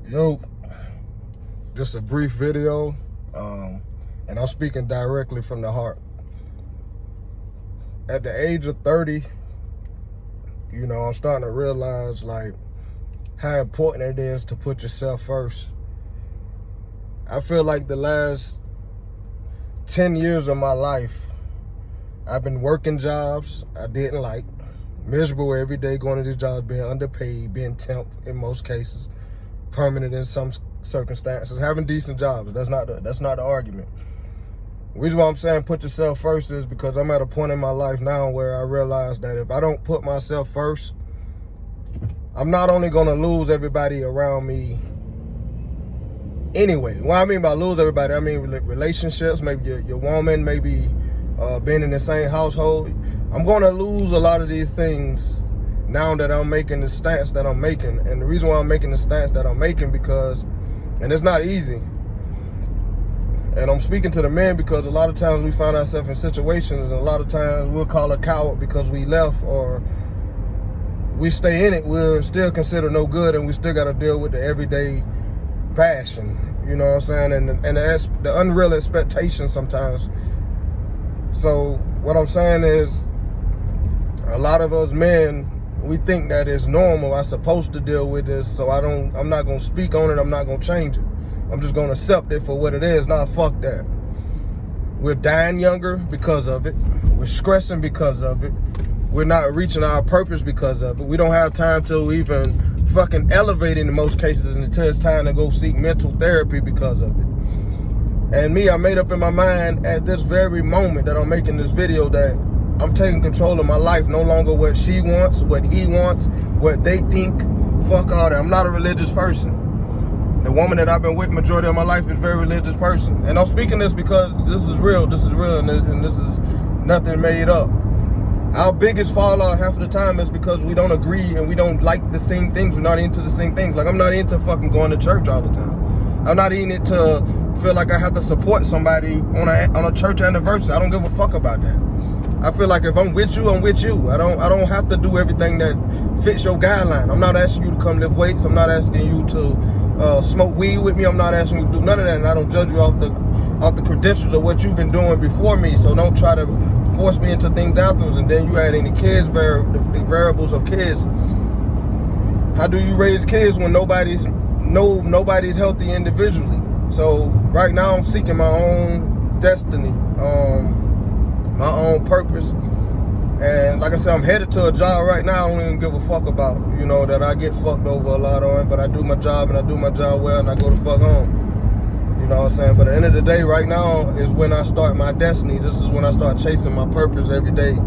Yo, just a brief video, and I'm speaking directly from the heart. At the age of 30, I'm starting to realize like how important it is to put yourself first. I feel like the last 10 years of my life, I've been working jobs I didn't like, miserable every day, going to these jobs, being underpaid, being temp in most cases, permanent in some circumstances, having decent jobs. That's not the argument. The reason why I'm saying put yourself first is because I'm at a point in my life now where I realize that if I don't put myself first, I'm not only going to lose everybody around me anyway. What I mean by lose everybody, I mean relationships, maybe your woman, maybe being in the same household. I'm going to lose a lot of these things now that I'm making the stance that I'm making. And the reason why I'm making the stance that I'm making and it's not easy. And I'm speaking to the men because a lot of times we find ourselves in situations, and a lot of times we'll call a coward because we left, or we stay in it, we're still considered no good, and we still got to deal with the everyday passion, you know what I'm saying, and the unreal expectations sometimes. So what I'm saying is, a lot of us men, we think that it's normal. I'm supposed to deal with this, so I'm not gonna speak on it. I'm not gonna change it. I'm just gonna accept it for what it is. Nah, fuck that. We're dying younger because of it. We're stressing because of it. We're not reaching our purpose because of it. We don't have time to even fucking elevate in most cases until it's time to go seek mental therapy because of it. And me, I made up in my mind at this very moment that I'm making this video that I'm taking control of my life. No longer what she wants, what he wants, what they think. Fuck all that. I'm not a religious person. The woman that I've been with majority of my life is a very religious person. And I'm speaking this because this is real, and this is nothing made up. Our biggest fallout half of the time is because we don't agree and we don't like the same things. We're not into the same things. Like, I'm not into fucking going to church all the time. I'm not in it to feel like I have to support somebody on a church anniversary. I don't give a fuck about that. I feel like if I'm with you, I'm with you. I don't have to do everything that fits your guideline. I'm not asking you to come lift weights. I'm not asking you to smoke weed with me. I'm not asking you to do none of that. And I don't judge you off the credentials of what you've been doing before me. So don't try to force me into things afterwards. And then you add any kids, the variables of kids. How do you raise kids when nobody's healthy individually? So right now I'm seeking my own destiny, my own purpose. And like I said, I'm headed to a job right now I don't even give a fuck about, that I get fucked over a lot on, but I do my job and I do my job well and I go the fuck home. You know what I'm saying? But at the end of the day, right now is when I start my destiny. This is when I start chasing my purpose every day.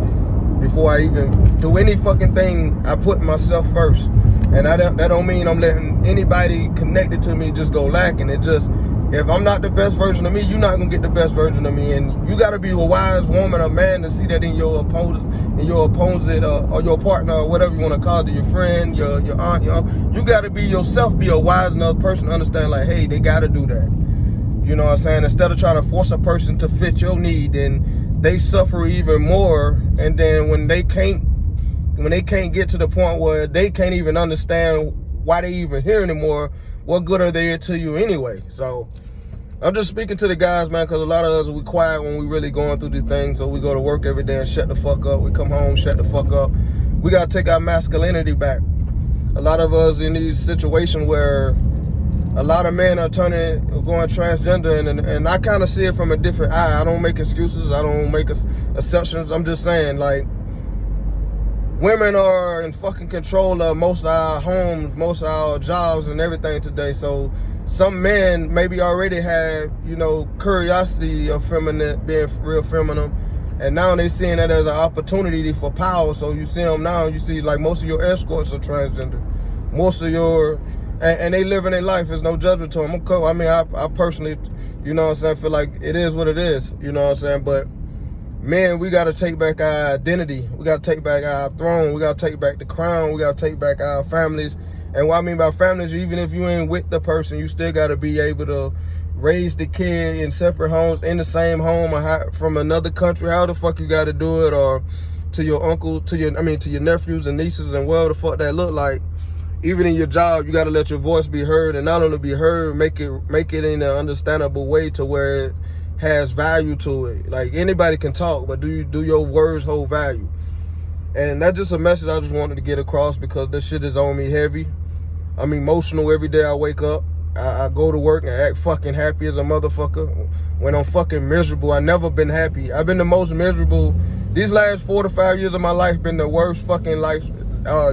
Before I even do any fucking thing, I put myself first. And that don't mean I'm letting anybody connected to me just go lacking. It just, if I'm not the best version of me, you're not gonna get the best version of me. And you gotta be a wise woman or man to see that in your opponent, or your partner, or whatever you wanna call it, your friend, your aunt, you gotta be yourself, be a wise enough person to understand like, hey, they gotta do that. You know what I'm saying? Instead of trying to force a person to fit your need, then they suffer even more. And then when they can't get to the point where they can't even understand why they even here anymore, what good are they to you anyway? So I'm just speaking to the guys, man, because a lot of us, we quiet when we really going through these things. So we go to work every day and shut the fuck up. We come home, shut the fuck up. We got to take our masculinity back. A lot of us in these situations where a lot of men are going transgender, and I kind of see it from a different eye. I don't make excuses. I don't make exceptions. I'm just saying, like, women are in fucking control of most of our homes, most of our jobs and everything today. So some men maybe already have, curiosity of feminine, being real feminine. And now they seeing that as an opportunity for power. So you see them now, you see like most of your escorts are transgender. Most of your, and they living their life. There's no judgment to them. I personally, feel like it is what it is, but man, we got to take back our identity. We got to take back our throne. We got to take back the crown. We got to take back our families. And what I mean by families, even if you ain't with the person, you still got to be able to raise the kid in separate homes, in the same home, or from another country. How the fuck you got to do it, or to your uncle, to your nephews and nieces, and whatever the fuck that look like. even in your job, you got to let your voice be heard, and not only be heard, make it in an understandable way to where it has value to it. Like, anybody can talk, but do your words hold value? And that's just a message I just wanted to get across, because this shit is on me heavy. I'm emotional every day I wake up. I go to work and act fucking happy as a motherfucker. When I'm fucking miserable, I never been happy. I've been the most miserable. These last 4 to 5 years of my life been the worst fucking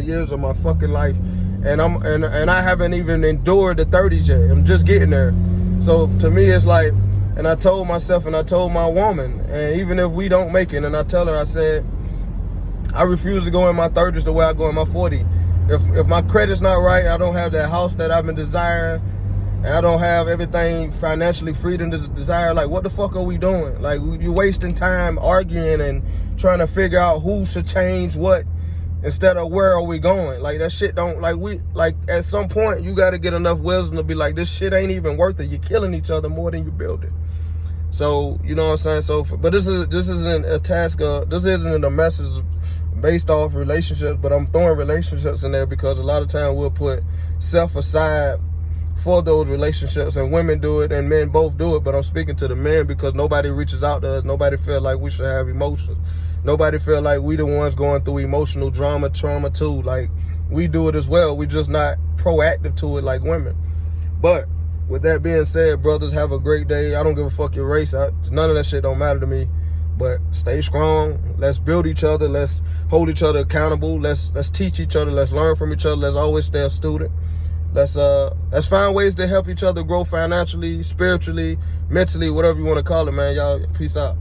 years of my fucking life. And I haven't even endured the 30s yet. I'm just getting there. So to me, it's like, and I told myself and I told my woman, and even if we don't make it, and I tell her, I said, I refuse to go in my 30s the way I go in my 40s. If my credit's not right, I don't have that house that I've been desiring, and I don't have everything financially freedom to desire, like, what the fuck are we doing? Like, you're wasting time arguing and trying to figure out who should change what instead of where are we going. Like, that shit don't, like at some point you got to get enough wisdom to be like, this shit ain't even worth it. You're killing each other more than you build it. So, you know what I'm saying? So, but this isn't a task of, this isn't a message based off relationships, but I'm throwing relationships in there because a lot of time we'll put self aside for those relationships, and women do it and men both do it. But I'm speaking to the men because nobody reaches out to us. Nobody feel like we should have emotions. Nobody feel like we the ones going through emotional trauma too. Like, we do it as well. We just not proactive to it like women. But with that being said, brothers, have a great day. I don't give a fuck your race. None of that shit don't matter to me. But stay strong. Let's build each other. Let's hold each other accountable. Let's teach each other. Let's learn from each other. Let's always stay a student. Let's find ways to help each other grow financially, spiritually, mentally, whatever you want to call it, man. Y'all, peace out.